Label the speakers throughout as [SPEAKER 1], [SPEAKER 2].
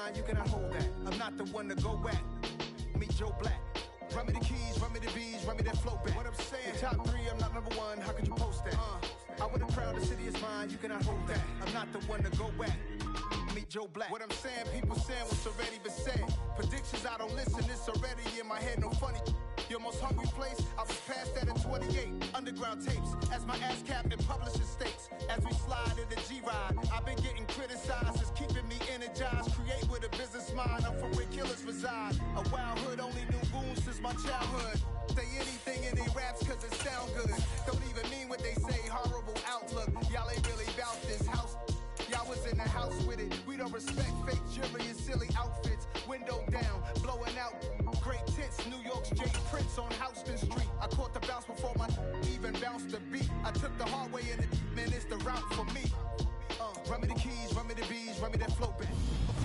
[SPEAKER 1] mine, you cannot hold that. I'm not the one to go at. Meet Joe Black. Run me the keys, run me the bees, run me that flow back. What I'm saying, the top 3, I'm not number 1, how could you post that? I would have crowned the city is mine, you cannot hold that. I'm not the one to go at. Meet Joe Black. What I'm saying, people saying what's already been said. Predictions, I don't listen, it's already in my head, no funny. Your most hungry place, I was past that at 28. Underground tapes, as my ass cap in publishing stakes. As we slide in the G-Ride, I've been getting criticized, it's keeping me energized. Create with a business mind, I'm from where killers reside. A wild hood, only knew goons since my childhood. Say anything in they raps cause it sound good. Don't even mean what they say, horrible outlook. Y'all ain't really bout this house. Y'all was in the house with it. We don't respect fake jewelry and silly outfits. Window down, blowing out great tits. New York's Jay Prince on Houston Street. I caught the bounce before my even bounced the beat. I took the hard way and it, man, it's the route for me. Run me the keys, run me the bees, run me that float back.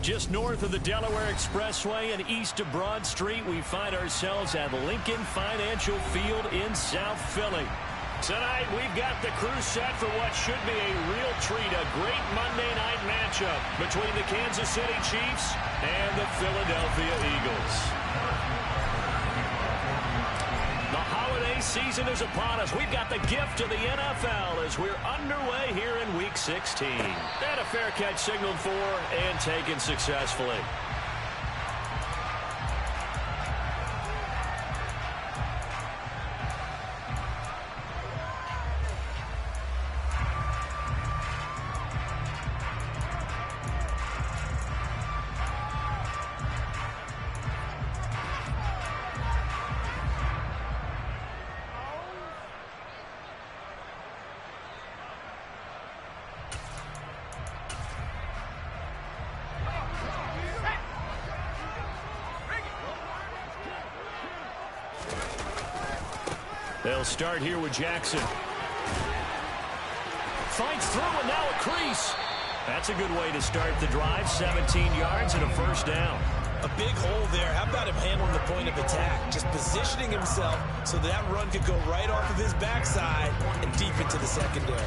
[SPEAKER 2] Just north of the Delaware Expressway and east of Broad Street, we find ourselves at Lincoln Financial Field in South Philly. Tonight, we've got the crew set for what should be a real treat, a great Monday night matchup between the Kansas City Chiefs and the Philadelphia Eagles. The holiday season is upon us. We've got the gift of the NFL as we're underway here in Week 16. And a fair catch signaled for and taken successfully. They'll start here with Jackson. Fights through and now a crease. That's a good way to start the drive. 17 yards and a first down.
[SPEAKER 3] A big hole there. How about him handling the point of attack? Just positioning himself so that run could go right off of his backside and deep into the secondary.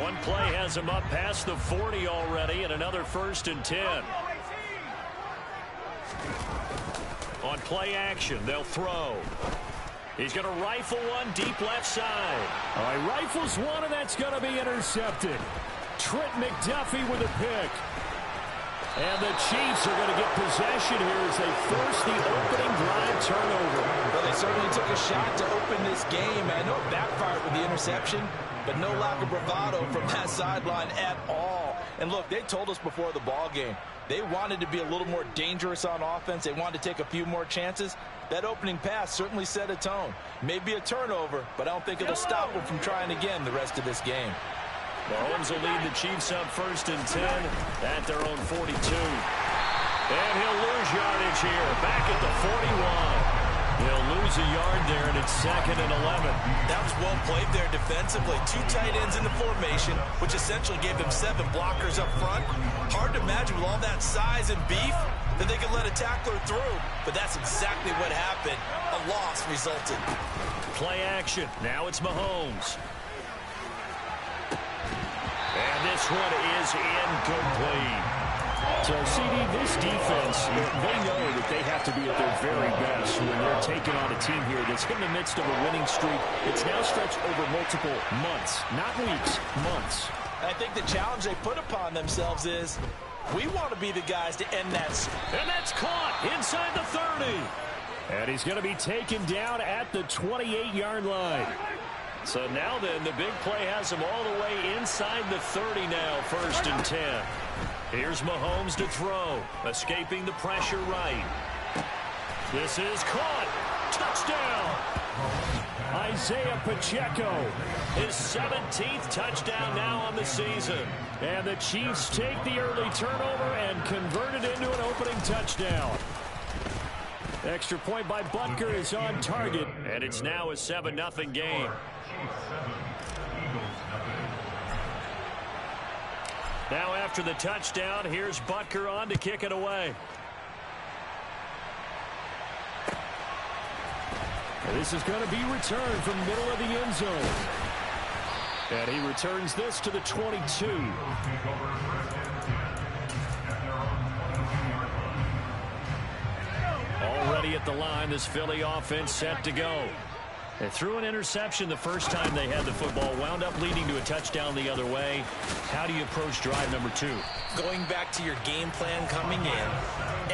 [SPEAKER 2] One play has him up past the 40 already and another 1st and 10. On play action, they'll throw. He's going to rifle one deep left side. All right, rifles one, and that's going to be intercepted. Trent McDuffie with a pick. And the Chiefs are going to get possession here as they force the opening drive turnover.
[SPEAKER 3] Well, they certainly took a shot to open this game. I know it backfired with the interception, but no lack of bravado from that sideline at all. And look, they told us before the ball game, they wanted to be a little more dangerous on offense. They wanted to take a few more chances. That opening pass certainly set a tone. Maybe a turnover, but I don't think it'll stop them from trying again the rest of this game.
[SPEAKER 2] Mahomes will lead the Chiefs up 1st and 10 at their own 42. And he'll lose yardage here, back at the 41. He'll lose a yard there, and it's 2nd and 11.
[SPEAKER 3] That was well played there defensively. 2 tight ends in the formation, which essentially gave them 7 blockers up front. Hard to imagine with all that size and beef that they could let a tackler through, but that's exactly what happened. A loss resulted.
[SPEAKER 2] Play action. Now it's Mahomes. And this one is incomplete. So, CD, this defense, they know that they have to be at their very best when they're taking on a team here that's in the midst of a winning streak. It's now stretched over multiple months, not weeks, months.
[SPEAKER 3] I think the challenge they put upon themselves is, we want to be the guys to end that.
[SPEAKER 2] And that's caught inside the 30. And he's going to be taken down at the 28-yard line. So now then, the big play has him all the way inside the 30 now, 1st and 10. Here's Mahomes to throw, escaping the pressure right. This is caught. Touchdown. Isaiah Pacheco, his 17th touchdown now on the season. And the Chiefs take the early turnover and convert it into an opening touchdown. Extra point by Butker is on target, and it's now a 7-0 game. Now after the touchdown, here's Butker on to kick it away. And this is going to be returned from middle of the end zone. And he returns this to the 22. at the line. This Philly offense set to go. They threw an interception the first time they had the football, wound up leading to a touchdown the other way. How do you approach drive number 2?
[SPEAKER 3] Going back to your game plan coming in,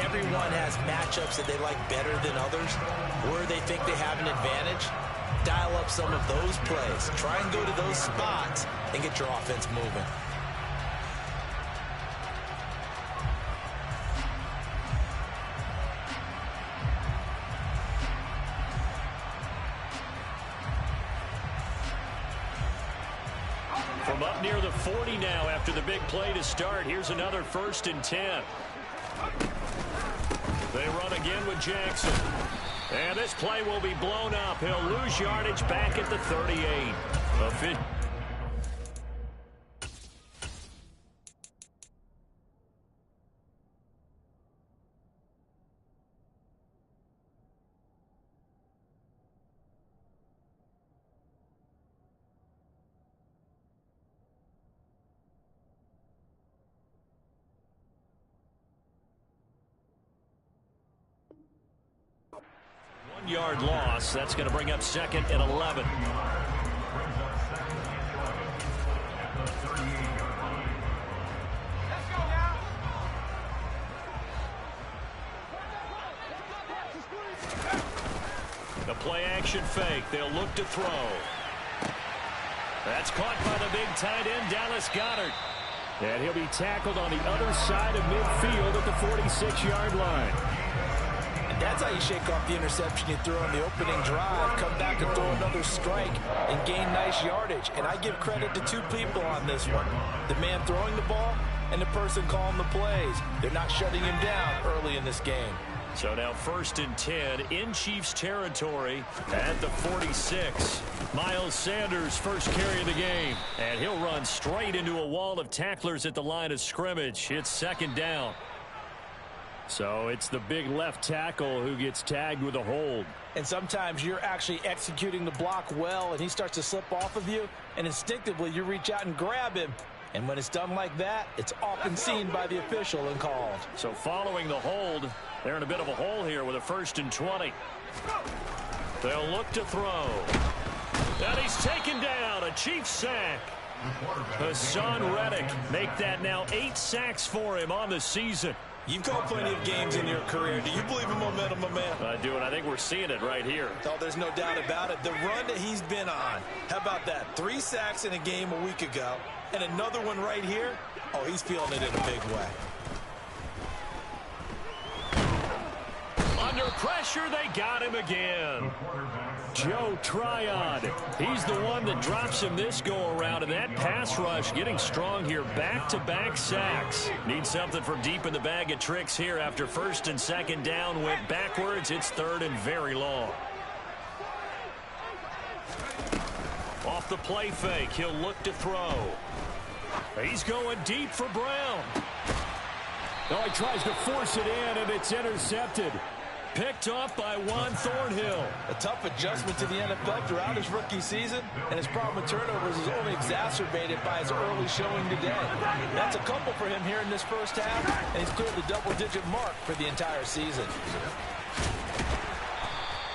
[SPEAKER 3] everyone has matchups that they like better than others. Where they think they have an advantage, dial up some of those plays. Try and go to those spots and get your offense moving.
[SPEAKER 2] From up near the 40 now after the big play to start. Here's another 1st and 10. They run again with Jackson. And this play will be blown up. He'll lose yardage back at the 38. Yard loss. That's going to bring up 2nd and 11. The play action fake. They'll look to throw. That's caught by the big tight end, Dallas Goedert. And he'll be tackled on the other side of midfield at the 46-yard line.
[SPEAKER 3] That's how you shake off the interception you threw on the opening drive, come back and throw another strike and gain nice yardage. And I give credit to 2 people on this one. The man throwing the ball and the person calling the plays. They're not shutting him down early in this game.
[SPEAKER 2] So now 1st and 10 in Chiefs territory at the 46. Miles Sanders first carry of the game. And he'll run straight into a wall of tacklers at the line of scrimmage. It's 2nd down. So it's the big left tackle who gets tagged with a hold.
[SPEAKER 3] And sometimes you're actually executing the block well, and he starts to slip off of you, and instinctively you reach out and grab him. And when it's done like that, it's often seen by the official and called.
[SPEAKER 2] So following the hold, they're in a bit of a hole here with a 1st and 20. They'll look to throw. And he's taken down. A Chiefs sack. Hassan Reddick make that now 8 sacks for him on the season.
[SPEAKER 3] You've called plenty of games in your career. Do you believe in momentum, my man?
[SPEAKER 2] I do, and I think we're seeing it right here.
[SPEAKER 3] Oh, there's no doubt about it. The run that he's been on. How about that? 3 sacks in a game a week ago, and another one right here. Oh, he's feeling it in a big way.
[SPEAKER 2] Under pressure, they got him again. Joe Tryon. He's the one that drops him this go-around, and that pass rush getting strong here. Back-to-back sacks. Need something from deep in the bag of tricks here after 1st and 2nd down. Went backwards. It's 3rd and very long. Off the play fake, he'll look to throw. He's going deep for Brown. Oh, he tries to force it in, and it's intercepted. Picked off by Juan Thornhill.
[SPEAKER 3] A tough adjustment to the NFL throughout his rookie season, and his problem with turnovers is only exacerbated by his early showing today. That's a couple for him here in this first half, and he's cleared the double-digit mark for the entire season.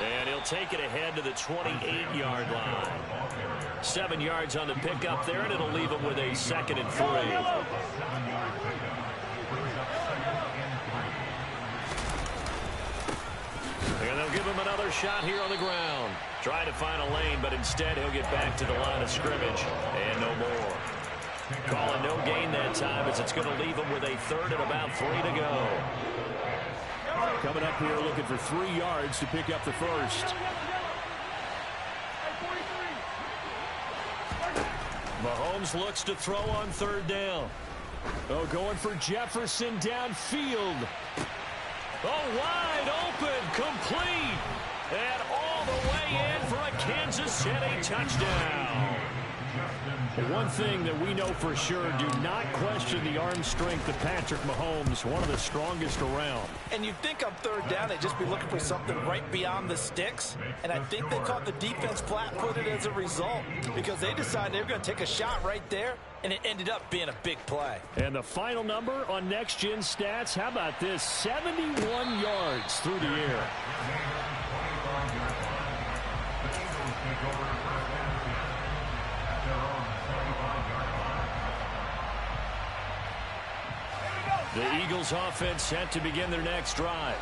[SPEAKER 2] And he'll take it ahead to the 28-yard line. 7 yards on the pickup there, and it'll leave him with a 2nd and 3. And they'll give him another shot here on the ground. Try to find a lane, but instead he'll get back to the line of scrimmage. And no more. Calling no gain that time as it's going to leave him with a 3rd and about 3 to go.
[SPEAKER 4] Coming up here looking for 3 yards to pick up the 1st.
[SPEAKER 2] Mahomes looks to throw on 3rd down.
[SPEAKER 4] Oh, going for Jefferson downfield.
[SPEAKER 2] Oh, wide open, complete, and all the way in for a Kansas City touchdown. One thing that we know for sure, do not question the arm strength of Patrick Mahomes, one of the strongest around.
[SPEAKER 3] And you'd think on third down they'd just be looking for something right beyond the sticks. And I think they caught the defense flat-footed as a result because they decided they were going to take a shot right there, and it ended up being a big play.
[SPEAKER 2] And the final number on Next Gen Stats, how about this? 71 yards through the air. The Eagles offense set to begin their next drive.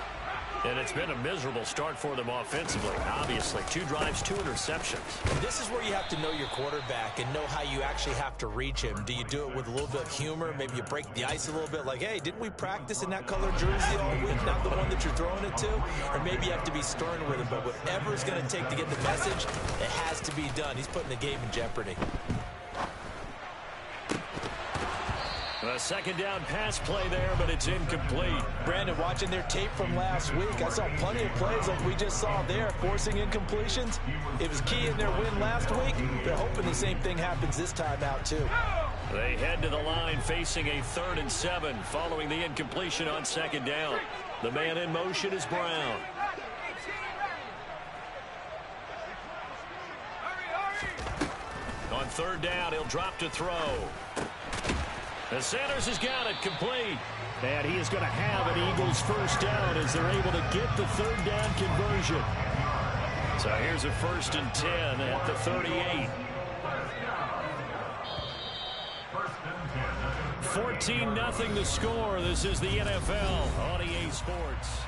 [SPEAKER 2] And it's been a miserable start for them offensively. Obviously, 2 drives, 2 interceptions.
[SPEAKER 3] This is where you have to know your quarterback and know how you actually have to reach him. Do you do it with a little bit of humor? Maybe you break the ice a little bit like, hey, didn't we practice in that color jersey all week, not the one that you're throwing it to? Or maybe you have to be stern with him. But whatever it's going to take to get the message, it has to be done. He's putting the game in jeopardy.
[SPEAKER 2] A second down pass play there, but it's incomplete.
[SPEAKER 3] Brandon, watching their tape from last week, I saw plenty of plays like we just saw there, forcing incompletions. It was key in their win last week. They're hoping the same thing happens this time out, too.
[SPEAKER 2] They head to the line facing a 3rd and 7 following the incompletion on second down. The man in motion is Brown. On third down, he'll drop to throw. And Sanders has got it complete. And he is going to have an Eagles first down as they're able to get the 3rd down conversion. So here's a 1st and 10 at the 38. 14-0 the score. This is the NFL on EA Sports.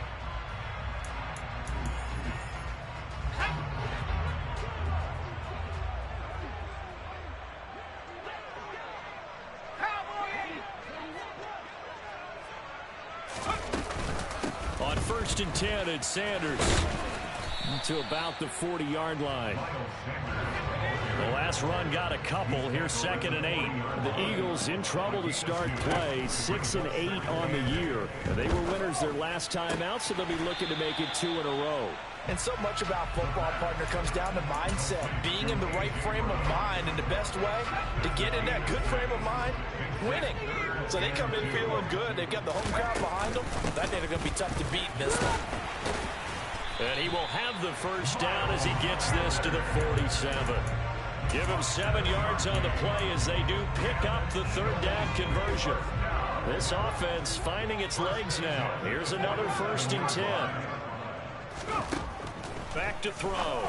[SPEAKER 2] On 1st and 10, it's Sanders to about the 40-yard line. The last run got a couple. Here's 2nd and 8. The Eagles in trouble to start play. 6 and 8 on the year. They were winners their last time out, so they'll be looking to make it 2 in a row.
[SPEAKER 3] And so much about football, partner, comes down to mindset. Being in the right frame of mind, and the best way to get in that good frame of mind, winning. So they come in feeling good. They've got the home crowd behind them. That they're going to be tough to beat in this one.
[SPEAKER 2] And he will have the first down as he gets this to the 47. Give him 7 yards on the play as they do pick up the 3rd down conversion. This offense finding its legs now. Here's another 1st and 10. Back to throw.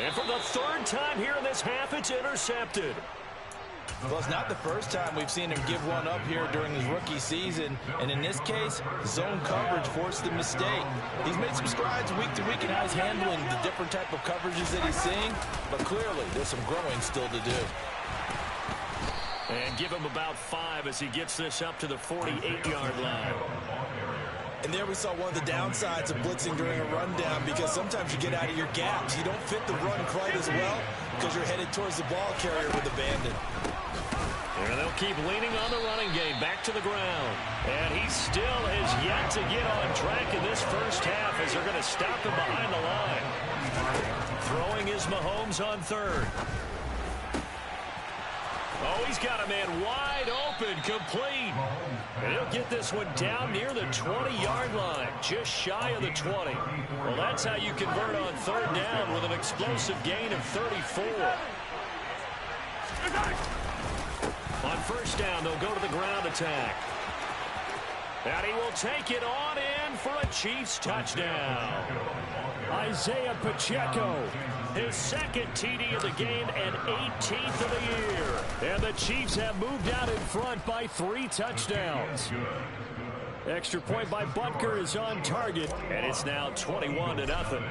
[SPEAKER 2] And for the 3rd time here in this half, it's intercepted.
[SPEAKER 3] Well, it's not the first time we've seen him give one up here during his rookie season. And in this case, zone coverage forced the mistake. He's made some strides week to week in how he's handling the different type of coverages that he's seeing. But clearly, there's some growing still to do.
[SPEAKER 2] And give him about 5 as he gets this up to the 48-yard line.
[SPEAKER 3] And there we saw one of the downsides of blitzing during a rundown, because sometimes you get out of your gaps. You don't fit the run quite as well because you're headed towards the ball carrier with abandon.
[SPEAKER 2] And they'll keep leaning on the running game back to the ground. And he still has yet to get on track in this first half as they're going to stop him behind the line. Throwing is Mahomes on 3rd. Oh, he's got a man wide open, complete. And he'll get this one down near the 20-yard line, just shy of the 20. Well, that's how you convert on 3rd down with an explosive gain of 34. On 1st down, they'll go to the ground attack. And he will take it on in for a Chiefs touchdown. Isaiah Pacheco, his 2nd TD of the game and 18th of the year. And the Chiefs have moved out in front by 3 touchdowns. Extra point by Butker is on target, and it's now 21-0.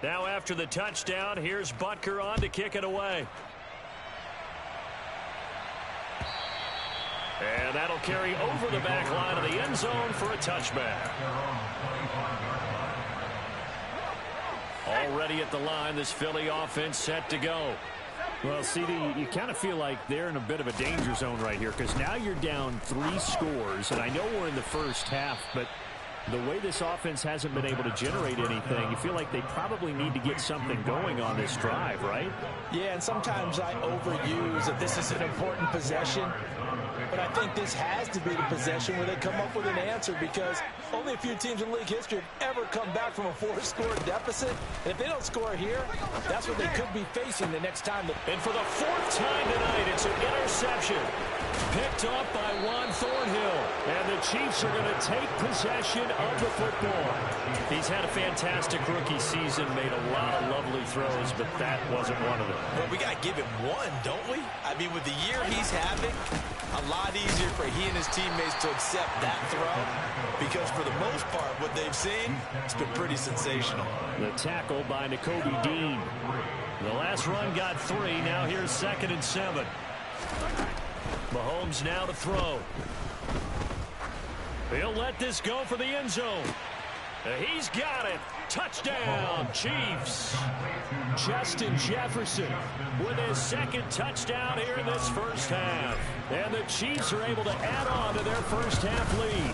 [SPEAKER 2] Now after the touchdown, here's Butker on to kick it away. And that'll carry over the back line of the end zone for a touchback. Already at the line, this Philly offense set to go.
[SPEAKER 4] Well, CD, you kind of feel like they're in a bit of a danger zone right here, because now you're down 3 scores, and I know we're in the first half, but
[SPEAKER 2] The way this offense hasn't been able to generate anything, you feel like they probably need to get something going on this drive, right?
[SPEAKER 3] Yeah, and sometimes I overuse that this is an important possession. But I think this has to be the possession where they come up with an answer, because only a few teams in league history have ever come back from a 4-score deficit. And if they don't score here, that's what they could be facing the next time.
[SPEAKER 2] And for the 4th time tonight, it's an interception. Picked off by Juan Thornhill. And the Chiefs are going to take possession of the football. He's had a fantastic rookie season, made a lot of lovely throws, but that wasn't one of them.
[SPEAKER 3] Well, we got to give him one, don't we? I mean, with the year he's having, a lot easier for he and his teammates to accept that throw, because for the most part, what they've seen, it's been pretty sensational.
[SPEAKER 2] The tackle by Nakobe Dean. The last run got 3. Now here's 2nd and 7. Mahomes now to throw. He'll let this go for the end zone. He's got it. Touchdown, Chiefs. Justin Jefferson with his 2nd touchdown here in this first half. And the Chiefs are able to add on to their first half lead.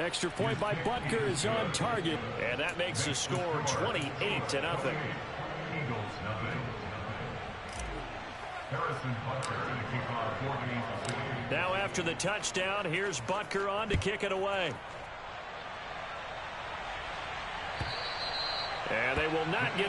[SPEAKER 2] Extra point by Butker is on target, and that makes the score 28-0. Now after the touchdown, here's Butker on to kick it away. And they will not get it.